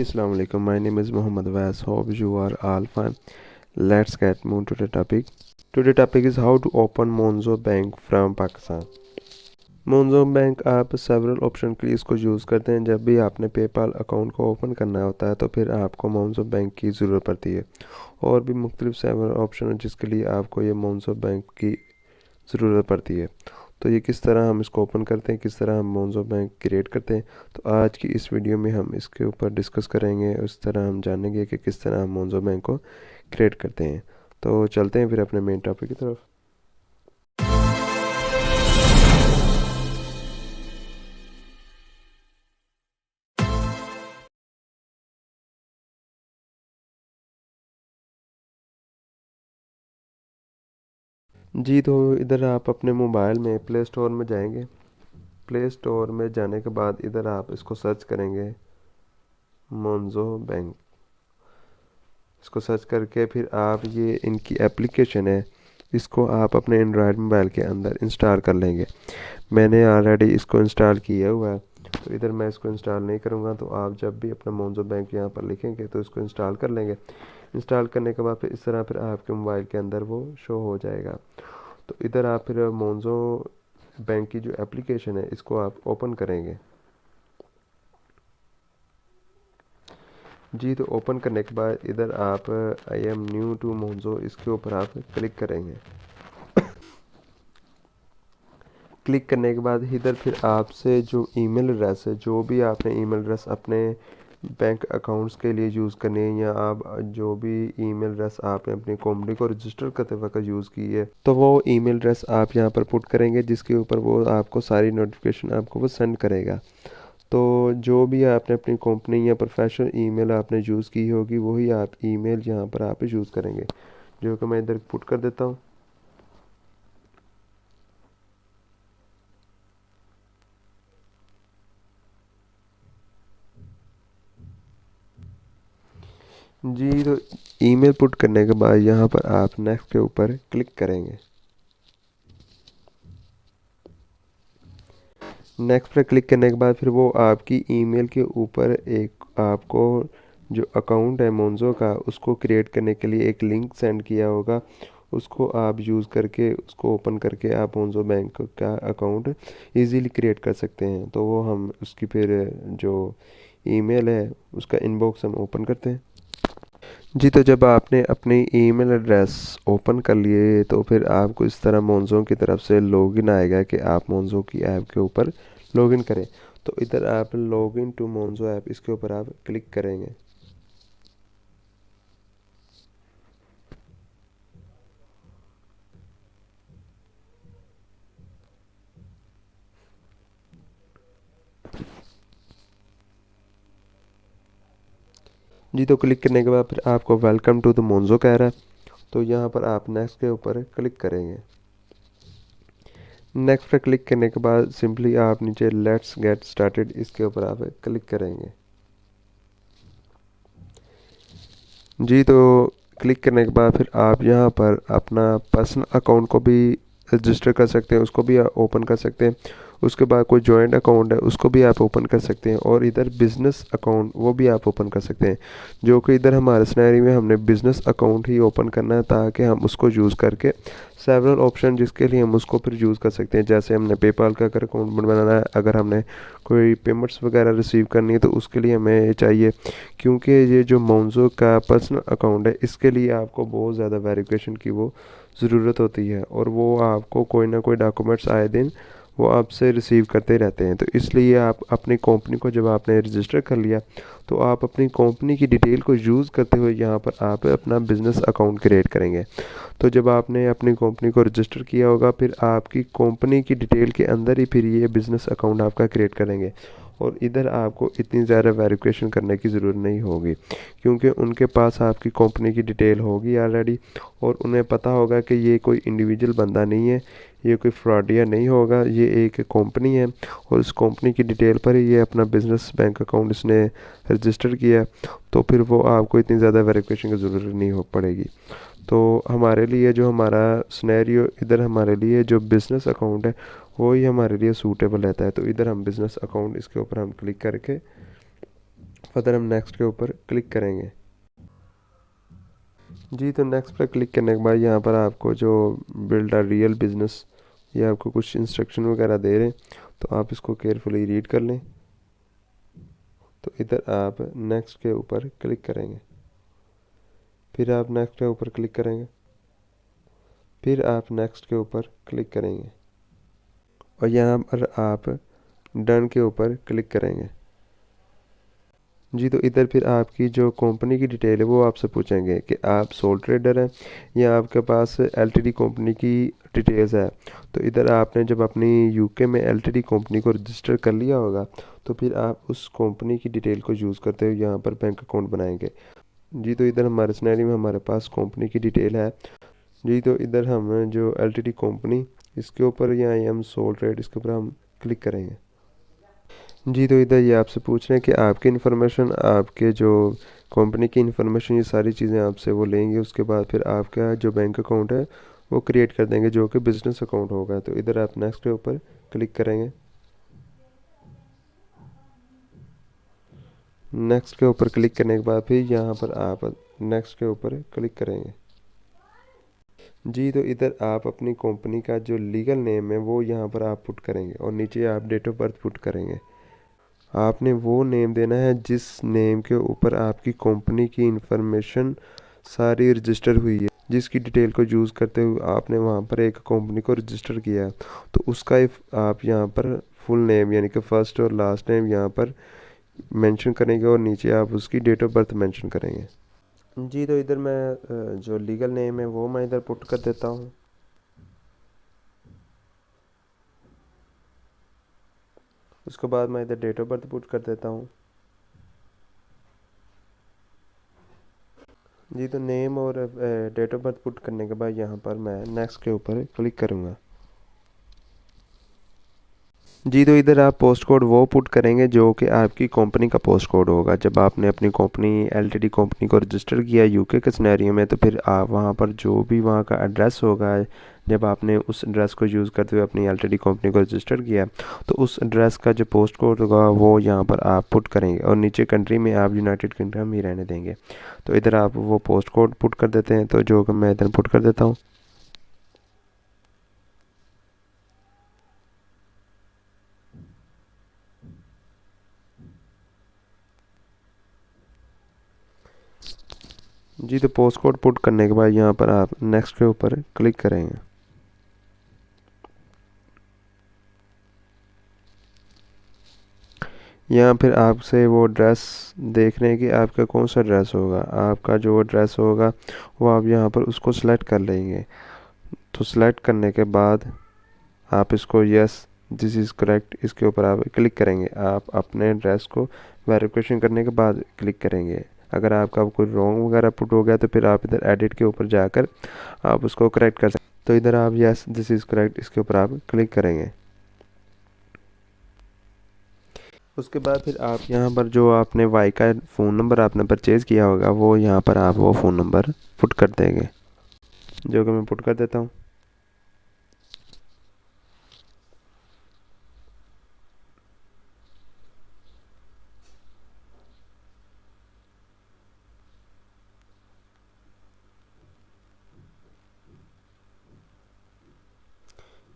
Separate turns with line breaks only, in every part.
Assalamu alaikum. My name is Muhammad Vas. Hope you are all fine. Let's get move to the topic. Today topic is how to open Monzo Bank from Pakistan. Monzo Bank आप several option के लिए इसको use करते हैं। जब भी आपने PayPal account को ओपन करना होता है तो फिर आपको मोन्जो बैंक की ज़रूरत पड़ती है। और भी मुख्तलिफ सेवरल ऑप्शन है जिसके लिए आपको ये मोन्जो बैंक की ज़रूरत पड़ती है। तो ये किस तरह हम इसको ओपन करते हैं, किस तरह हम मोन्जो बैंक क्रिएट करते हैं, तो आज की इस वीडियो में हम इसके ऊपर डिस्कस करेंगे। उस तरह हम जानेंगे कि किस तरह हम मोन्जो बैंक को क्रिएट करते हैं। तो चलते हैं फिर अपने मेन टॉपिक की तरफ। जी, तो इधर आप अपने मोबाइल में प्ले स्टोर में जाएंगे। प्ले स्टोर में जाने के बाद इधर आप इसको सर्च करेंगे मोन्जो बैंक। इसको सर्च करके फिर आप ये इनकी एप्लीकेशन है, इसको आप अपने एंड्रॉयड मोबाइल के अंदर इंस्टॉल कर लेंगे। मैंने ऑलरेडी इसको इंस्टॉल किया हुआ है, तो इधर मैं इसको इंस्टॉल नहीं करूँगा। तो आप जब भी अपना मोन्जो बैंक यहाँ पर लिखेंगे तो इसको इंस्टॉल कर लेंगे। इंस्टॉल करने के बाद फिर इस तरह फिर आपके मोबाइल के अंदर वो शो हो जाएगा। तो इधर आप फिर मोन्जो बैंक की जो एप्लीकेशन है इसको आप ओपन करेंगे। जी, तो ओपन करने के बाद इधर आप आई एम न्यू टू मोन्जो इसके ऊपर आप क्लिक करेंगे। क्लिक करने के बाद इधर फिर आपसे जो ईमेल एड्रेस है, जो भी आपने ईमेल एड्रेस अपने बैंक अकाउंट्स के लिए यूज़ करनी है, या आप जो भी ईमेल एड्रेस आपने अपनी कंपनी को रजिस्टर करते वक्त यूज़ की है, तो वो ईमेल एड्रेस आप यहाँ पर पुट करेंगे, जिसके ऊपर वो आपको सारी नोटिफिकेशन आपको वो सेंड करेगा। तो जो भी आपने अपनी कंपनी या प्रोफेशनल ईमेल आपने यूज़ की होगी वही आप ईमेल यहाँ पर आप यूज़ करेंगे, जो कि मैं इधर पुट कर देता हूँ। जी, तो ईमेल पुट करने के बाद यहाँ पर आप नेक्स्ट के ऊपर क्लिक करेंगे। नेक्स्ट पर क्लिक करने के बाद फिर वो आपकी ईमेल के ऊपर एक आपको जो अकाउंट है मोन्जो का उसको क्रिएट करने के लिए एक लिंक सेंड किया होगा। उसको आप यूज़ करके उसको ओपन करके आप मोन्जो बैंक का अकाउंट इजीली क्रिएट कर सकते हैं। तो वो हम उसकी फिर जो ईमेल है उसका इनबॉक्स हम ओपन करते हैं। जी, तो जब आपने अपनी ईमेल एड्रेस ओपन कर लिए तो फिर आपको इस तरह मोन्जो की तरफ से लॉगिन आएगा कि आप मोन्जो की ऐप के ऊपर लॉगिन करें। तो इधर आप लॉगिन टू मोन्जो ऐप इसके ऊपर आप क्लिक करेंगे। जी, तो क्लिक करने के बाद फिर आपको वेलकम टू द मोन्जो कह रहा है, तो यहाँ पर आप नेक्स्ट के ऊपर क्लिक करेंगे। नेक्स्ट पर क्लिक करने के बाद सिंपली आप नीचे लेट्स गेट स्टार्टेड इसके ऊपर आप क्लिक करेंगे। जी, तो क्लिक करने के बाद फिर आप यहाँ पर अपना पर्सनल अकाउंट को भी रजिस्टर कर सकते हैं, उसको भी ओपन कर सकते हैं। उसके बाद कोई जॉइंट अकाउंट है उसको भी आप ओपन कर सकते हैं, और इधर बिज़नेस अकाउंट वो भी आप ओपन कर सकते हैं, जो कि इधर हमारे सिनेरियो में हमने बिज़नेस अकाउंट ही ओपन करना है ताकि हम उसको यूज़ करके सेवरल ऑप्शन जिसके लिए हम उसको फिर यूज़ कर सकते हैं। जैसे हमने पेपाल का अगर अकाउंट बनाना है, अगर हमने कोई पेमेंट्स वगैरह रिसीव करनी है तो उसके लिए हमें ये चाहिए। क्योंकि ये जो मोन्जो का पर्सनल अकाउंट है इसके लिए आपको बहुत ज़्यादा वेरिफिकेशन की वो ज़रूरत होती है, और वो आपको कोई ना कोई डॉक्यूमेंट्स आए दिन वो आपसे रिसीव करते रहते हैं। तो इसलिए आप अपनी कंपनी को जब आपने रजिस्टर कर लिया तो आप अपनी कंपनी की डिटेल को यूज़ करते हुए यहाँ पर आप अपना बिज़नेस अकाउंट क्रिएट करेंगे। तो जब आपने अपनी कंपनी को रजिस्टर किया होगा फिर आपकी कंपनी की डिटेल के अंदर ही फिर ये बिज़नेस अकाउंट आपका क्रिएट करेंगे, और इधर आपको इतनी ज़्यादा वेरिफिकेशन करने की ज़रूरत नहीं होगी, क्योंकि उनके पास आपकी कंपनी की डिटेल होगी ऑलरेडी, और उन्हें पता होगा कि ये कोई इंडिविजुअल बंदा नहीं है, ये कोई फ्रॉडिया नहीं होगा, ये एक कंपनी है, और इस कंपनी की डिटेल पर ही ये अपना बिज़नेस बैंक अकाउंट इसने रजिस्टर किया। तो फिर वो आपको इतनी ज़्यादा वेरिफिकेशन की ज़रूरत नहीं हो पड़ेगी। तो हमारे लिए जो हमारा सिनेरियो इधर हमारे लिए जो बिज़नेस अकाउंट है वो ही हमारे लिए सूटेबल रहता है। तो इधर हम बिज़नेस अकाउंट इसके ऊपर हम क्लिक करके फर्दर हम नेक्स्ट के ऊपर क्लिक करेंगे। जी तो नेक्स्ट पर क्लिक करने के बाद यहाँ पर आपको जो बिल्ड अ रियल बिजनेस, ये आपको कुछ इंस्ट्रक्शन वगैरह दे रहे हैं, तो आप इसको केयरफुली रीड कर लें। तो इधर आप नेक्स्ट के ऊपर क्लिक करेंगे, फिर आप नेक्स्ट के ऊपर क्लिक करेंगे, फिर आप नेक्स्ट के ऊपर क्लिक करेंगे और यहाँ पर आप डन के ऊपर क्लिक करेंगे। जी तो इधर फिर आपकी जो कंपनी की डिटेल है वो आपसे पूछेंगे कि आप सोल ट्रेडर हैं या आपके पास एलटीडी कंपनी की डिटेल्स है। तो इधर आपने जब अपनी यूके में एलटीडी कंपनी को रजिस्टर कर लिया होगा तो फिर आप उस कंपनी की डिटेल को यूज़ करते हुए यहाँ पर बैंक अकाउंट बनाएंगे। जी तो इधर हमारे सिनेरियो में हमारे पास कंपनी की डिटेल है। जी तो इधर हम जो एलटीडी कंपनी, इसके ऊपर या आई एम सोल ट्रेड, इसके ऊपर हम क्लिक करेंगे। जी तो इधर ये आपसे पूछ रहे हैं कि आपकी इन्फॉर्मेशन, आपके जो कंपनी की इन्फॉर्मेशन, ये सारी चीज़ें आपसे वो लेंगे। उसके बाद फिर आपका जो बैंक अकाउंट है वो क्रिएट कर देंगे जो कि बिज़नेस अकाउंट होगा। तो इधर आप नेक्स्ट के ऊपर क्लिक करेंगे। नेक्स्ट के ऊपर क्लिक करने के बाद फिर यहाँ पर आप नेक्स्ट के ऊपर क्लिक करेंगे। जी तो इधर आप अपनी कंपनी का जो लीगल नेम है वो यहाँ पर आप पुट करेंगे और नीचे आप डेट ऑफ बर्थ पुट करेंगे। आपने वो नेम देना है जिस नेम के ऊपर आपकी कंपनी की इंफॉर्मेशन सारी रजिस्टर हुई है, जिसकी डिटेल को यूज़ करते हुए आपने वहाँ पर एक कंपनी को रजिस्टर किया है। तो उसका आप यहाँ पर फुल नेम यानी कि फर्स्ट और लास्ट नेम यहाँ पर मेंशन करेंगे और नीचे आप उसकी डेट ऑफ बर्थ मेंशन करेंगे। जी तो इधर मैं जो लीगल नेम है वो मैं इधर पुट कर देता हूँ। उसके बाद मैं इधर डेट ऑफ बर्थ पुट कर देता हूँ। जी तो नेम और डेट ऑफ बर्थ पुट करने के बाद यहाँ पर मैं नेक्स्ट के ऊपर क्लिक करूँगा। जी तो इधर आप पोस्ट कोड वो पुट करेंगे जो कि आपकी कंपनी का पोस्ट कोड होगा। जब आपने अपनी कंपनी एलटीडी कंपनी को रजिस्टर किया यूके के सिनेरियो में, तो फिर आप वहाँ पर जो भी वहाँ का एड्रेस होगा, जब आपने उस एड्रेस को यूज़ करते हुए अपनी एलटीडी कंपनी को रजिस्टर किया, तो उस एड्रेस का जो पोस्ट कोड होगा वो यहाँ पर आप पुट करेंगे और नीचे कंट्री में आप यूनाइटेड किंगडम ही रहने देंगे। तो इधर आप वो पोस्ट कोड पुट कर देते हैं, तो जो कि मैं इधर पुट कर देता हूँ। जी तो पोस्ट कोड पुट करने के बाद यहाँ पर आप नेक्स्ट के ऊपर क्लिक करेंगे। यहाँ फिर आपसे वो ड्रेस देख रहे हैं कि आपका कौन सा ड्रेस होगा। आपका जो ड्रेस होगा वो आप यहाँ पर उसको सिलेक्ट कर लेंगे। तो सिलेक्ट करने के बाद आप इसको यस दिस इज़ करेक्ट, इसके ऊपर आप क्लिक करेंगे। आप अपने ड्रेस को वेरिफिकेशन करने के बाद क्लिक करेंगे। अगर आपका कोई रॉन्ग वगैरह पुट हो गया तो फिर आप इधर एडिट के ऊपर जाकर आप उसको करेक्ट कर सकते। तो इधर आप यस दिस इज़ करेक्ट, इसके ऊपर आप क्लिक करेंगे। उसके बाद फिर आप यहाँ पर जो आपने वाई का फ़ोन नंबर आपने परचेज़ किया होगा वो यहाँ पर आप वो फ़ोन नंबर पुट कर देंगे, जो कि मैं पुट कर देता हूँ।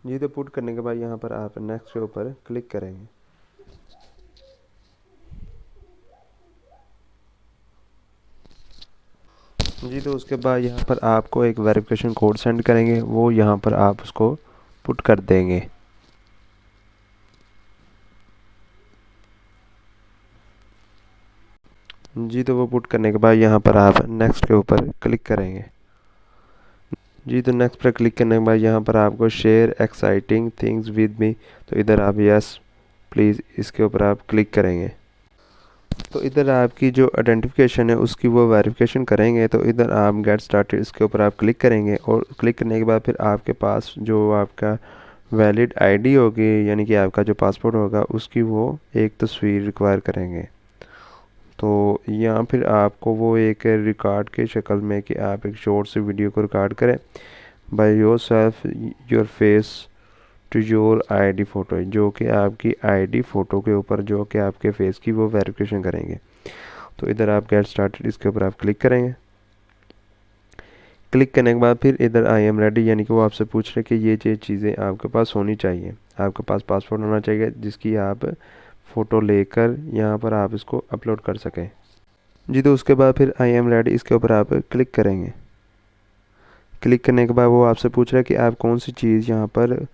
जी तो पुट करने के बाद यहाँ पर आप नेक्स्ट के ऊपर क्लिक करेंगे। जी तो उसके बाद यहाँ पर आपको एक वेरिफिकेशन कोड सेंड करेंगे, वो यहाँ पर आप उसको पुट कर देंगे। जी तो वो पुट करने के बाद यहाँ पर आप नेक्स्ट के ऊपर क्लिक करेंगे। जी तो नेक्स्ट पर क्लिक करने के बाद यहाँ पर आपको share exciting things with me, तो इधर आप यस प्लीज़ इसके ऊपर आप क्लिक करेंगे। तो इधर आपकी जो आइडेंटिफिकेशन है उसकी वो वेरिफिकेशन करेंगे। तो इधर आप गेट स्टार्टेड, इसके ऊपर आप क्लिक करेंगे और क्लिक करने के बाद फिर आपके पास जो आपका वैलिड आईडी होगी यानी कि आपका जो पासपोर्ट होगा उसकी वो एक तस्वीर रिक्वायर करेंगे। तो यहाँ फिर आपको वो एक रिकॉर्ड के शक्ल में कि आप एक शॉर्ट से वीडियो को रिकॉर्ड करें by yourself your face to your ID photo, जो कि आपकी आईडी फ़ोटो के ऊपर जो कि आपके फेस की वो वेरिफिकेशन करेंगे। तो इधर आप गेट स्टार्टेड इसके ऊपर आप क्लिक करेंगे। क्लिक करने के बाद फिर इधर आई एम रेडी, यानी कि वो आपसे पूछ रहे कि ये चीज़ें आपके पास होनी चाहिए। आपके पास पासपोर्ट होना चाहिए जिसकी आप फ़ोटो लेकर यहाँ पर आप इसको अपलोड कर सकें। जी तो उसके बाद फिर आई एम रेडी इसके ऊपर आप क्लिक करेंगे। क्लिक करने के बाद वो आपसे पूछ रहा है कि आप कौन सी चीज़ यहाँ पर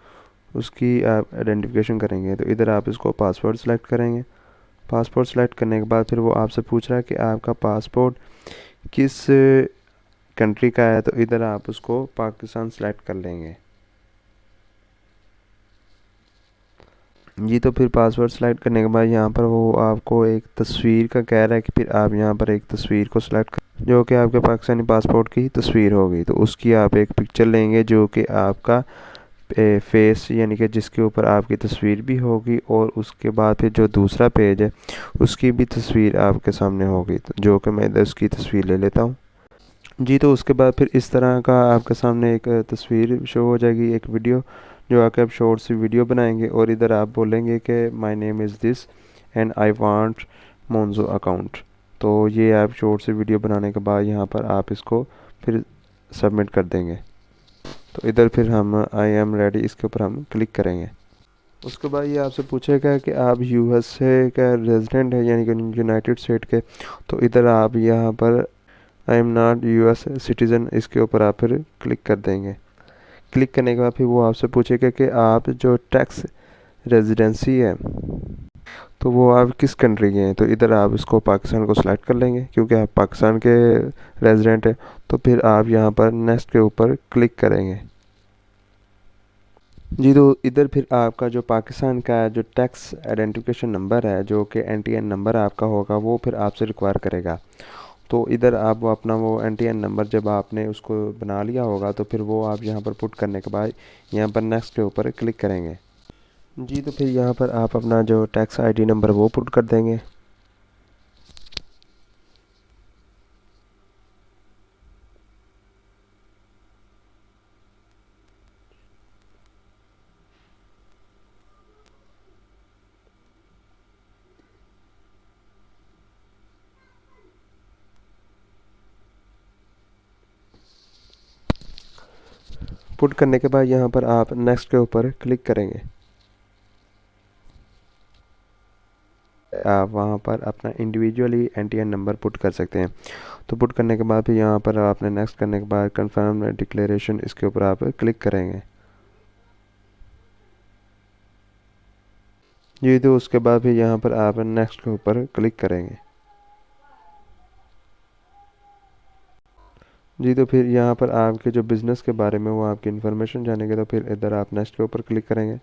उसकी आप आइडेंटिफिकेशन करेंगे। तो इधर आप इसको पासपोर्ट सेलेक्ट करेंगे। पासपोर्ट सेलेक्ट करने के बाद फिर वो आपसे पूछ रहा है कि आपका पासपोर्ट किस कंट्री का है। तो इधर आप उसको पाकिस्तान सेलेक्ट कर लेंगे। जी तो फिर पासवर्ड सेलेक्ट करने के बाद यहाँ पर वो आपको एक तस्वीर का कह रहा है कि फिर आप यहाँ पर एक तस्वीर को सिलेक्ट कर, जो कि आपके पाकिस्तानी पासपोर्ट की तस्वीर होगी। तो उसकी आप एक पिक्चर लेंगे जो कि आपका फेस, यानी कि जिसके ऊपर आपकी तस्वीर भी होगी, और उसके बाद फिर जो दूसरा पेज है उसकी भी तस्वीर आपके सामने होगी, तो जो कि मैं इधर उसकी तस्वीर ले लेता हूँ। जी तो उसके बाद फिर इस तरह का आपके सामने एक तस्वीर शो हो जाएगी, एक वीडियो, जो आके आप शॉर्ट सी वीडियो बनाएंगे और इधर आप बोलेंगे कि my name is this and I want Monzo account. तो ये आप शॉर्ट सी वीडियो बनाने के बाद यहाँ पर आप इसको फिर सबमिट कर देंगे। तो इधर फिर हम आई एम रेडी इसके ऊपर हम क्लिक करेंगे। उसके बाद ये आपसे पूछेगा कि आप यूएसए का रेजिडेंट है, यानी कि यूनाइटेड स्टेट के। तो इधर आप यहाँ पर I am not US citizen इसके ऊपर आप फिर क्लिक कर देंगे। क्लिक करने के बाद फिर वो आपसे पूछेगा कि आप जो टैक्स रेजिडेंसी है तो वो आप किस कंट्री के हैं। तो इधर आप इसको पाकिस्तान को सिलेक्ट कर लेंगे क्योंकि आप पाकिस्तान के रेजिडेंट हैं। तो फिर आप यहाँ पर नेक्स्ट के ऊपर क्लिक करेंगे। जी तो इधर फिर आपका जो पाकिस्तान का जो टैक्स आइडेंटिफिकेशन नंबर है, जो कि एनटीएन नंबर आपका होगा, वो फिर आपसे रिक्वायर करेगा। तो इधर आप वो अपना वो एनटीएन नंबर जब आपने उसको बना लिया होगा तो फिर वो आप यहाँ पर पुट करने के बाद यहाँ पर नेक्स्ट के ऊपर क्लिक करेंगे। जी तो फिर यहाँ पर आप अपना जो टैक्स आईडी नंबर वो पुट कर देंगे। पुट करने के बाद यहाँ पर आप नेक्स्ट के ऊपर क्लिक करेंगे। आप वहाँ पर अपना इंडिविजुअली एनटीएन नंबर पुट कर सकते हैं। तो पुट करने के बाद फिर यहाँ पर आपने नेक्स्ट करने के बाद कंफर्म डिक्लेरेशन इसके ऊपर आप क्लिक करेंगे। जी तो उसके बाद फिर यहाँ पर आप नेक्स्ट के ऊपर क्लिक करेंगे। जी तो फिर यहाँ पर आपके जो बिज़नेस के बारे में वो आपकी इन्फॉर्मेशन जानेंगे। तो फिर इधर आप नेक्स्ट के ऊपर क्लिक करेंगे।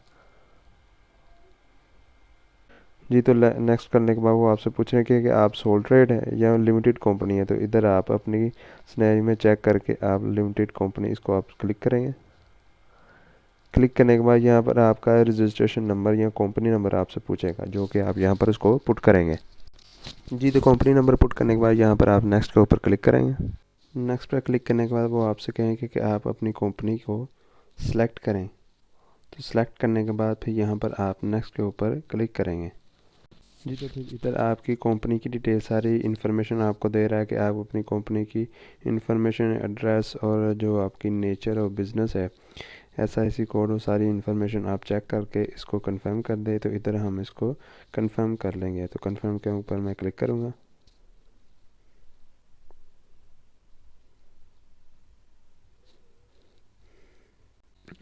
जी तो नेक्स्ट करने के बाद वो आपसे पूछेंगे कि आप सोल ट्रेड है या लिमिटेड कंपनी है। तो इधर आप अपनी स्नैरी में चेक करके आप लिमिटेड कंपनी इसको आप क्लिक करेंगे। क्लिक करने के बाद यहाँ पर आपका रजिस्ट्रेशन नंबर या कंपनी नंबर आपसे पूछेगा, जो कि आप यहाँ पर उसको पुट करेंगे। जी तो कंपनी नंबर पुट करने के बाद यहाँ पर आप नेक्स्ट के ऊपर क्लिक करेंगे। नेक्स्ट पर क्लिक करने के बाद वो आपसे कहेंगे कि आप अपनी कंपनी को सिलेक्ट करें। तो सिलेक्ट करने के बाद फिर यहाँ पर आप नेक्स्ट के ऊपर क्लिक करेंगे। जी तो फिर इधर आपकी कंपनी की डिटेल सारी इन्फॉर्मेशन आपको दे रहा है कि आप अपनी कंपनी की इन्फॉर्मेशन, एड्रेस और जो आपकी नेचर और बिज़नेस है, SIC कोड, वो सारी इन्फॉर्मेशन आप चेक करके इसको कंफर्म कर दें। तो इधर हम इसको कंफर्म कर लेंगे। तो कंफर्म के ऊपर मैं क्लिक करूँगा।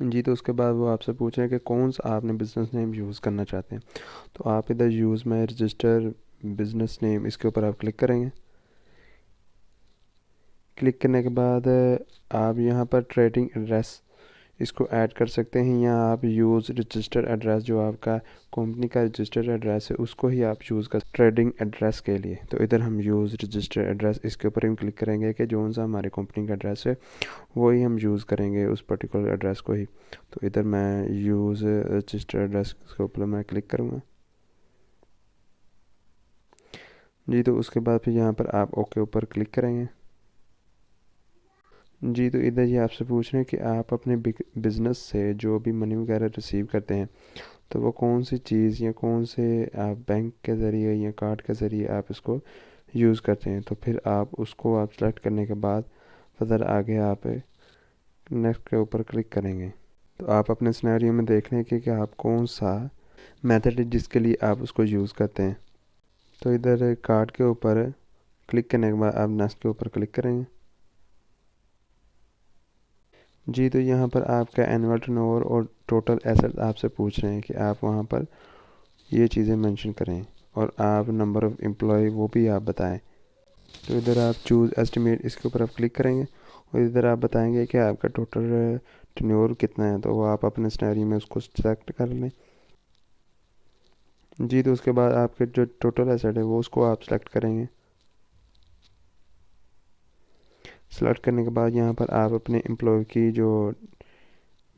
जी तो उसके बाद वो आपसे पूछ रहे हैं कि कौन सा आपने बिज़नेस नेम यूज़ करना चाहते हैं। तो आप इधर use my register business name इसके ऊपर आप क्लिक करेंगे। क्लिक करने के बाद आप यहाँ पर ट्रेडिंग एड्रेस इसको ऐड कर सकते हैं, या आप यूज़ रजिस्टर एड्रेस, जो आपका कंपनी का रजिस्टर एड्रेस है उसको ही आप यूज़ कर ट्रेडिंग एड्रेस के लिए। तो इधर हम यूज़ रजिस्टर एड्रेस इसके ऊपर हम क्लिक करेंगे कि जो सा हमारे कंपनी का एड्रेस है वही हम यूज़ करेंगे, उस पर्टिकुलर एड्रेस को ही। तो इधर मैं यूज़ रजिस्टर एड्रेस के ऊपर मैं क्लिक करूँगा। जी तो उसके बाद फिर यहाँ पर आप ओके ऊपर क्लिक करेंगे। जी तो इधर ये आपसे पूछ रहे हैं कि आप अपने बिज़नेस से जो भी मनी वगैरह रिसीव करते हैं तो वो कौन सी चीज़ या कौन से आप बैंक के ज़रिए या कार्ड के ज़रिए आप इसको यूज़ करते हैं। तो फिर आप उसको आप सेलेक्ट करने के बाद फर्दर आगे आप नेक्स्ट के ऊपर क्लिक करेंगे। तो आप अपने सिनेरियो में देख लें कि आप कौन सा मेथड है जिसके लिए आप उसको यूज़ करते हैं। तो इधर कार्ड के ऊपर क्लिक करने के बाद आप नेक्स्ट के ऊपर क्लिक करेंगे। जी, तो यहाँ पर आपका एनुअल टर्नओवर और टोटल एसेट आपसे पूछ रहे हैं कि आप वहाँ पर ये चीज़ें मेंशन करें और आप नंबर ऑफ़ एम्प्लॉय वो भी आप बताएं। तो इधर आप चूज़ एस्टिमेट इसके ऊपर आप क्लिक करेंगे और इधर आप बताएंगे कि आपका टोटल टर्नओवर कितना है। तो वो आप अपने सिनेरियो में उसको सेलेक्ट कर लें। जी, तो उसके बाद आपके जो टोटल एसेट है वो उसको आप सेलेक्ट करेंगे। सेलेक्ट करने के बाद यहाँ पर आप अपने एम्प्लॉय की जो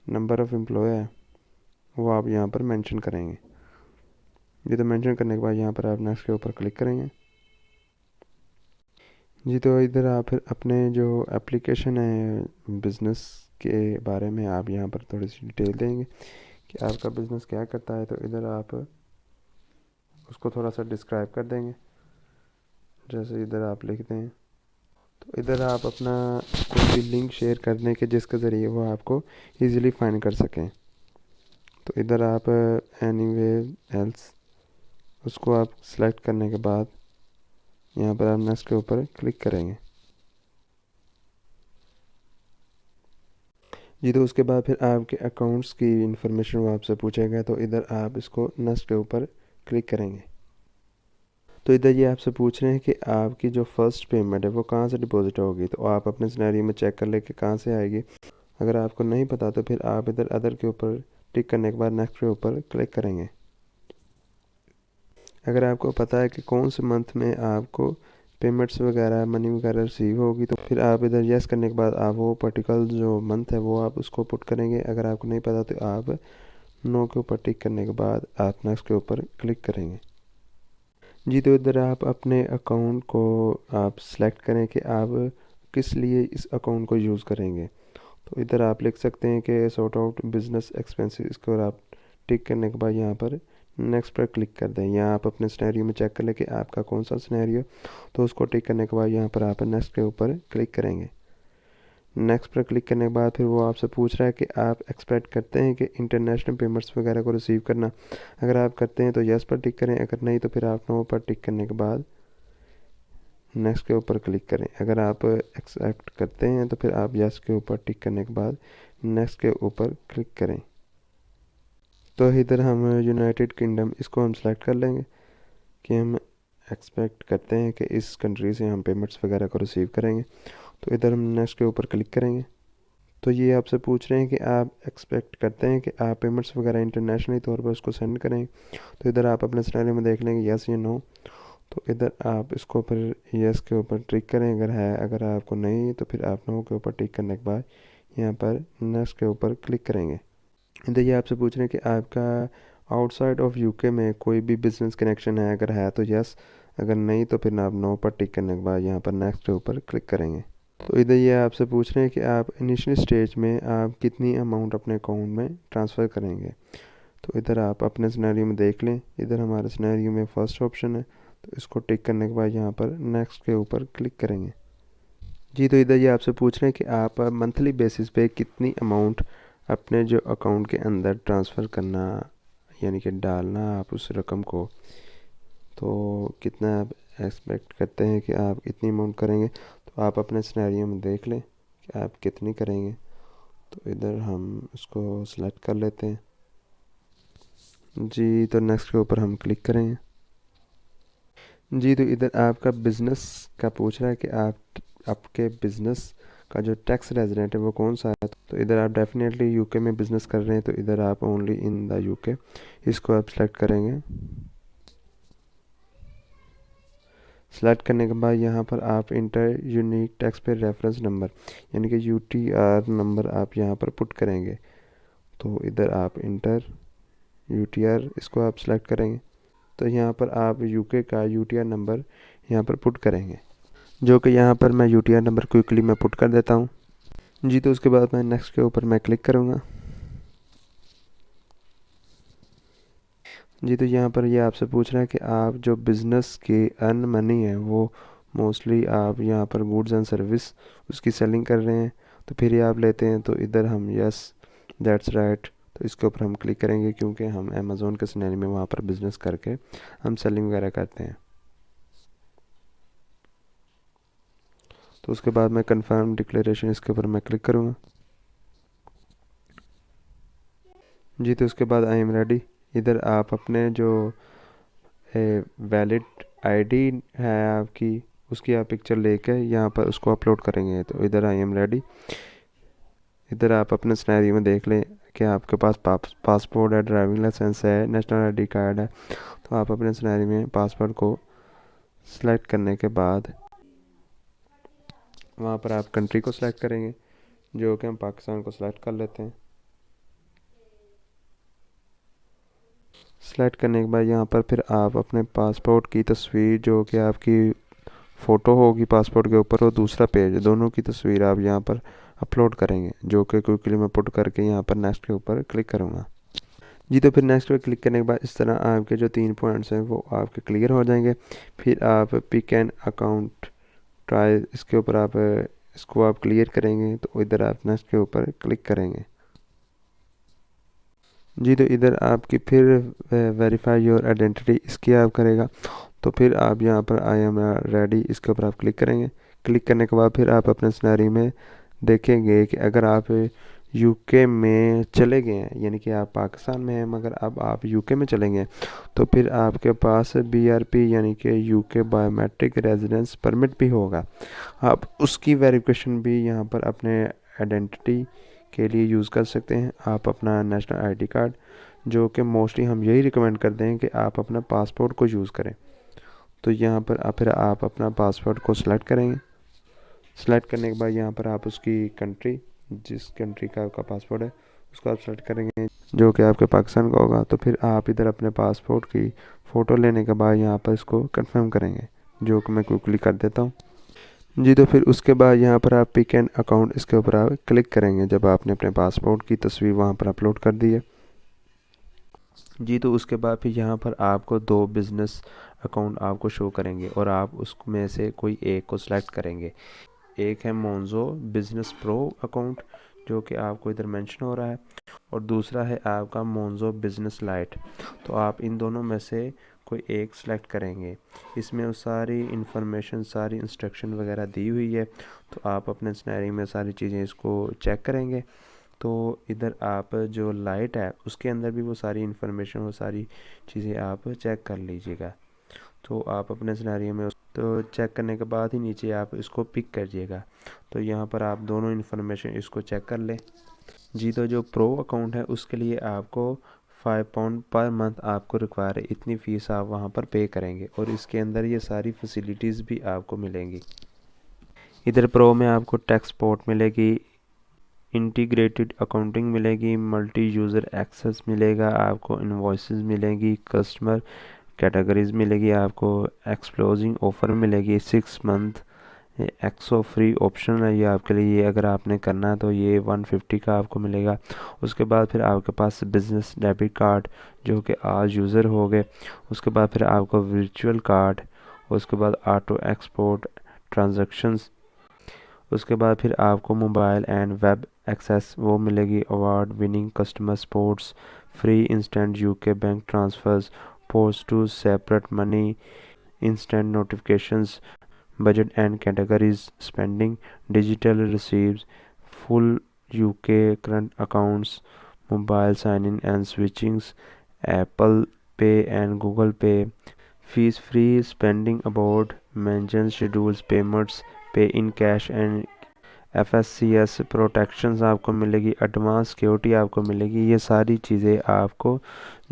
नंबर ऑफ़ एम्प्लॉय है वो आप यहाँ पर मेंशन करेंगे। जी, तो मेंशन करने के बाद यहाँ पर आप नेक्स्ट के ऊपर क्लिक करेंगे। जी, तो इधर आप फिर अपने जो एप्लीकेशन है बिज़नेस के बारे में आप यहाँ पर थोड़ी सी डिटेल देंगे कि आपका बिज़नेस क्या करता है। तो इधर आप उसको थोड़ा सा डिस्क्राइब कर देंगे, जैसे इधर आप लिखते हैं। तो इधर आप अपना कोई भी लिंक शेयर कर दें कि जिसके ज़रिए वो आपको इजीली फाइंड कर सकें। तो इधर आप एनीवे एल्स उसको आप सेलेक्ट करने के बाद यहाँ पर आप नेक्स्ट के ऊपर क्लिक करेंगे। जी, तो उसके बाद फिर आपके अकाउंट्स की इंफॉर्मेशन वो आपसे पूछेगा। तो इधर आप इसको नेक्स्ट के ऊपर क्लिक करेंगे। तो इधर ये आपसे पूछ रहे हैं कि आपकी जो फर्स्ट पेमेंट है वो कहाँ से डिपॉजिट होगी। तो आप अपने सिनेरियो में चेक कर ले कि कहाँ से आएगी। अगर आपको नहीं पता तो फिर आप इधर अदर के ऊपर टिक करने के बाद नेक्स्ट के ऊपर क्लिक करेंगे। अगर आपको पता है कि कौन से मंथ में आपको पेमेंट्स वगैरह मनी वगैरह रिसीव होगी तो फिर आप इधर यस करने के बाद आप वो पर्टिकुलर जो मंथ है वो आप उसको पुट करेंगे। अगर आपको नहीं पता तो आप नो के ऊपर टिक करने के बाद आप नेक्स्ट के ऊपर क्लिक करेंगे। जी, तो इधर आप अपने अकाउंट को आप सेलेक्ट करें कि आप किस लिए इस अकाउंट को यूज़ करेंगे। तो इधर आप लिख सकते हैं कि सॉर्ट आउट बिजनेस एक्सपेंसेस, इसको और आप टिक करने के बाद यहाँ पर नेक्स्ट पर क्लिक कर दें। यहाँ आप अपने सिनेरियो में चेक कर लें कि आपका कौन सा सिनेरियो, तो उसको टिक करने के बाद यहाँ पर आप नेक्स्ट के ऊपर क्लिक करेंगे। नेक्स्ट पर क्लिक करने के बाद फिर वो आपसे पूछ रहा है कि आप एक्सपेक्ट करते हैं कि इंटरनेशनल पेमेंट्स वगैरह को रिसीव करना। अगर आप करते हैं तो यस पर टिक करें, अगर नहीं तो फिर आप नो पर टिक करने के बाद नेक्स्ट के ऊपर क्लिक करें। अगर आप एक्सेप्ट करते हैं तो फिर आप यस के ऊपर टिक करने के बाद नेक्स्ट के ऊपर क्लिक करें। तो इधर हम यूनाइटेड किंगडम इसको हम सेलेक्ट कर लेंगे कि हम एक्सपेक्ट करते हैं कि इस कंट्री से हम पेमेंट्स वगैरह को रिसीव करेंगे। तो इधर हम नेक्स्ट के ऊपर क्लिक करेंगे। तो ये आपसे पूछ रहे हैं कि आप एक्सपेक्ट करते हैं कि आप पेमेंट्स वगैरह इंटरनेशनली तौर पर उसको सेंड करें। तो इधर आप अपने सिनेरियो में देख लेंगे यस या नो। तो इधर आप इसको फिर यस के ऊपर टिक करें अगर है, अगर आपको नहीं तो फिर आप नो के ऊपर टिक करने के बाद यहाँ पर नेक्स्ट के ऊपर क्लिक करेंगे। इधर ये आपसे पूछ रहे हैं कि आपका आउटसाइड ऑफ यूके में कोई भी बिजनेस कनेक्शन है, अगर है तो यस, अगर नहीं तो फिर आप नो पर टिक करने के बाद यहाँ पर नेक्स्ट के ऊपर क्लिक करेंगे। तो इधर ये आपसे पूछ रहे हैं कि आप इनिशियल स्टेज में आप कितनी अमाउंट अपने अकाउंट में ट्रांसफ़र करेंगे। तो इधर आप अपने सिनेरियो में देख लें। इधर हमारे सिनेरियो में फर्स्ट ऑप्शन है, तो इसको टिक करने के बाद यहाँ पर नेक्स्ट के ऊपर क्लिक करेंगे। जी, तो इधर ये आपसे पूछ रहे हैं कि आप मंथली बेसिस पे कितनी अमाउंट अपने जो अकाउंट के अंदर ट्रांसफ़र करना, यानी कि डालना आप उस रकम को, तो कितना आप एक्सपेक्ट करते हैं कि आप इतनी अमाउंट करेंगे। तो आप अपने सिनेरियो में देख लें कि आप कितनी करेंगे। तो इधर हम इसको सेलेक्ट कर लेते हैं। जी, तो नेक्स्ट के ऊपर हम क्लिक करेंगे। जी, तो इधर आपका बिज़नेस का पूछ रहा है कि आप आपके बिज़नेस का जो टैक्स रेजिडेंट है वो कौन सा है। तो इधर आप डेफिनेटली यूके में बिज़नेस कर रहे हैं, तो इधर आप ओनली इन द यूके इसको आप सेलेक्ट करेंगे। सेलेक्ट करने के बाद यहाँ पर आप inter unique tax payer reference number, यानी कि यूटीआर नंबर आप यहाँ पर पुट करेंगे। तो इधर आप इंटर यूटीआर इसको आप सेलेक्ट करेंगे। तो यहाँ पर आप यूके का यूटीआर नंबर यहाँ पर पुट करेंगे, जो कि यहाँ पर मैं यूटीआर नंबर क्विकली मैं पुट कर देता हूँ। जी, तो उसके बाद मैं नेक्स्ट के ऊपर मैं क्लिक करूँगा। जी तो यहाँ पर ये आपसे पूछ रहा है कि आप जो बिज़नेस के अर्न मनी है वो मोस्टली आप यहाँ पर गुड्स एंड सर्विस उसकी सेलिंग कर रहे हैं, तो फिर ये आप लेते हैं, तो इधर हम यस दैट्स राइट, तो इसके ऊपर हम क्लिक करेंगे क्योंकि हम अमेज़ोन के सिनेरियो में वहाँ पर बिज़नेस करके हम सेलिंग वगैरह करते हैं। तो उसके बाद मैं कंफर्म डिक्लेरेशन इसके ऊपर मैं क्लिक करूँगा। जी तो उसके बाद आई एम रेडी, इधर आप अपने जो वैलिड आईडी है आपकी उसकी आप पिक्चर लेके यहाँ पर उसको अपलोड करेंगे। तो इधर आई एम रेडी, इधर आप अपने सिनेरियो में देख लें कि आपके पास पासपोर्ट है, ड्राइविंग लाइसेंस है, नेशनल आईडी कार्ड है। तो आप अपने सिनेरियो में पासपोर्ट को सिलेक्ट करने के बाद वहाँ पर आप कंट्री को सिलेक्ट करेंगे, जो कि हम पाकिस्तान को सिलेक्ट कर लेते हैं। सेलेक्ट करने के बाद यहाँ पर फिर आप अपने पासपोर्ट की तस्वीर जो कि आपकी फ़ोटो होगी पासपोर्ट के ऊपर और दूसरा पेज, दोनों की तस्वीर आप यहाँ पर अपलोड करेंगे, जो कि क्विकली मैं पुट करके यहाँ पर नेक्स्ट के ऊपर क्लिक करूँगा। जी तो फिर नेक्स्ट पे क्लिक करने के बाद इस तरह आपके जो 3 पॉइंट्स हैं वो आपके क्लियर हो जाएंगे। फिर आप पिक एन अकाउंट ट्राई इसके ऊपर आप इसको आप क्लियर करेंगे, तो इधर आप नेक्स्ट के ऊपर क्लिक करेंगे। जी तो इधर आपकी फिर वेरीफाई योर आइडेंटिटी इसकी आप करेगा, तो फिर आप यहाँ पर आई एम रेडी इसके ऊपर आप क्लिक करेंगे। क्लिक करने के बाद फिर आप अपने सिनेरियो में देखेंगे कि अगर आप यूके में चले गए हैं, यानी कि आप पाकिस्तान में हैं मगर अब आप यूके में चले गए, तो फिर आपके पास बीआरपी यानी कि यूके बायोमेट्रिक रेजिडेंस परमिट भी होगा। आप उसकी वेरिफिकेशन भी यहाँ पर अपने आइडेंटिटी के लिए यूज़ कर सकते हैं। आप अपना नेशनल आईडी कार्ड, जो कि मोस्टली हम यही रिकमेंड करते हैं कि आप अपना पासपोर्ट को यूज़ करें। तो यहाँ पर फिर आप अपना पासपोर्ट को सिलेक्ट करेंगे। सिलेक्ट करने के बाद यहाँ पर आप उसकी कंट्री, जिस कंट्री का आपका पासपोर्ट है उसको आप सेलेक्ट करेंगे, जो कि आपके पाकिस्तान का होगा। तो फिर आप इधर अपने पासपोर्ट की फ़ोटो लेने के बाद यहाँ पर इसको कंफर्म करेंगे, जो कि मैं क्विकली कर देता हूँ। जी तो फिर उसके बाद यहाँ पर आप पिक एन अकाउंट इसके ऊपर आप क्लिक करेंगे जब आपने अपने पासपोर्ट की तस्वीर वहाँ पर अपलोड कर दी है। जी तो उसके बाद फिर यहाँ पर आपको 2 बिज़नेस अकाउंट आपको शो करेंगे और आप उसमें से कोई एक को सिलेक्ट करेंगे। एक है मोन्जो बिज़नेस प्रो अकाउंट, जो कि आपको इधर मेंशन हो रहा है, और दूसरा है आपका मोन्जो बिज़नेस लाइट। तो आप इन दोनों में से कोई एक सेलेक्ट करेंगे। इसमें वो सारी इंफॉर्मेशन, सारी इंस्ट्रक्शन वगैरह दी हुई है, तो आप अपने सिनेरियो में सारी चीज़ें इसको चेक करेंगे। तो इधर आप जो लाइट है उसके अंदर भी वो सारी इंफॉर्मेशन, वो सारी चीज़ें आप चेक कर लीजिएगा। तो आप अपने सिनेरियो में तो चेक करने के बाद ही नीचे आप इसको पिक करिएगा। तो यहाँ पर आप दोनों इन्फॉर्मेशन इसको चेक कर लें। जी तो जो प्रो अकाउंट है उसके लिए आपको £5 पर मंथ आपको रिक्वायर है, इतनी फ़ीस आप वहाँ पर पे करेंगे और इसके अंदर ये सारी फैसिलिटीज़ भी आपको मिलेंगी। इधर प्रो में आपको टैक्स सपोर्ट मिलेगी, इंटीग्रेटेड अकाउंटिंग मिलेगी, मल्टी यूज़र एक्सेस मिलेगा, आपको इनवॉइसेस मिलेंगी, कस्टमर कैटेगरीज मिलेगी, आपको एक्सप्लोजिंग ऑफ़र मिलेगी, 6 मंथ एक्सो फ्री ऑप्शन है ये आपके लिए। ये अगर आपने करना है तो ये 150 का आपको मिलेगा। उसके बाद फिर आपके पास बिजनेस डेबिट कार्ड जो कि आज यूज़र हो गए। उसके बाद फिर आपको वर्चुअल कार्ड, उसके बाद ऑटो एक्सपोर्ट ट्रांजैक्शंस, उसके बाद फिर आपको मोबाइल एंड वेब एक्सेस वो मिलेगी, award winning customer supports, free instant UK bank transfers, post to separate money, instant notifications, budget and categories, spending, digital receipts, full UK current accounts, mobile sign-in and switchings, Apple Pay and Google Pay, fees free spending about mentioned schedules payments, pay in cash and FSCS protections आपको मिलेगी, advance security आपको मिलेगी। ये सारी चीज़ें आपको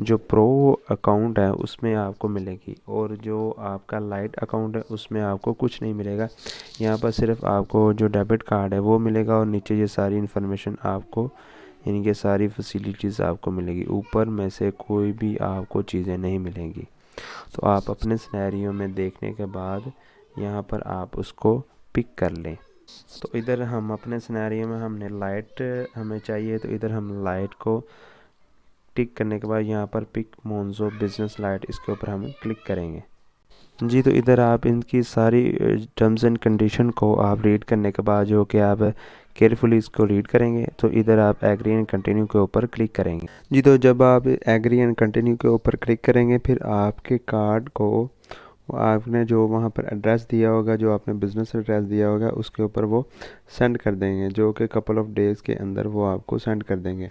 जो pro account है उसमें आपको मिलेगी, और जो आपका लाइट अकाउंट है उसमें आपको कुछ नहीं मिलेगा। यहाँ पर सिर्फ आपको जो डेबिट कार्ड है वो मिलेगा और नीचे ये सारी इन्फॉर्मेशन आपको, यानी कि सारी फैसिलिटीज़ आपको मिलेगी। ऊपर में से कोई भी आपको चीज़ें नहीं मिलेंगी। तो आप अपने सिनेरियो में देखने के बाद यहाँ पर आप उसको पिक कर लें। तो इधर हम अपने सिनेरियो में हमने लाइट हमें चाहिए, तो इधर हम लाइट को टिक करने के बाद यहाँ पर पिक मोन्जो बिजनेस लाइट, इसके ऊपर हम क्लिक करेंगे। जी तो इधर आप इनकी सारी टर्म्स एंड कंडीशन को आप रीड करने के बाद जो कि आप केयरफुली इसको रीड करेंगे, तो इधर आप एग्री एंड कंटिन्यू के ऊपर क्लिक करेंगे। जी तो जब आप एग्री एंड कंटिन्यू के ऊपर क्लिक करेंगे, फिर आपके कार्ड को आपने जो वहाँ पर एड्रेस दिया होगा, जो आपने बिज़नेस एड्रेस दिया होगा, उसके ऊपर वो सेंड कर देंगे, जो कि कपल ऑफ डेज़ के अंदर वो आपको सेंड कर देंगे।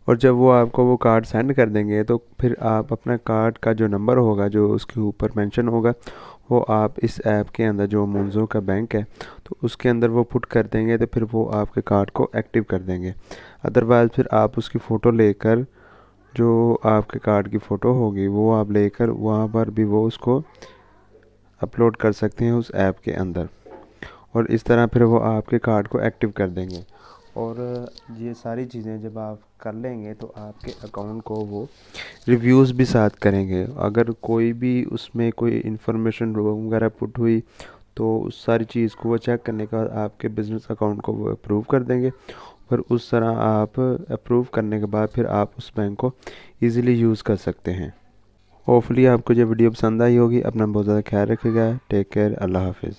और जब वो आपको वो कार्ड सेंड कर देंगे, तो फिर आप अपना कार्ड का जो नंबर होगा, जो उसके ऊपर मेंशन होगा, वो आप इस ऐप के अंदर जो मोन्जो का बैंक है, तो उसके अंदर वो पुट कर देंगे, तो फिर वो आपके कार्ड को एक्टिव कर देंगे। अदरवाइज़ फिर आप उसकी फ़ोटो लेकर, जो आपके कार्ड की फ़ोटो होगी, वो आप लेकर वहाँ पर भी वो उसको अपलोड कर सकते हैं उस ऐप के अंदर, और इस तरह फिर वो आपके कार्ड को एक्टिव कर देंगे। और ये सारी चीज़ें जब आप कर लेंगे, तो आपके अकाउंट को वो रिव्यूज़ भी साथ करेंगे। अगर कोई भी उसमें कोई इन्फॉर्मेशन वगैरह पुट हुई, तो उस सारी चीज़ को वो चेक करने के बाद आपके बिज़नेस अकाउंट को वो अप्रूव कर देंगे। फिर उस तरह आप अप्रूव करने के बाद फिर आप उस बैंक को ईज़िली यूज़ कर सकते हैं। होपफुली आपको ये वीडियो पसंद आई होगी। अपना बहुत ज़्यादा ख्याल रखिएगा। Take care. अल्लाह हाफिज़।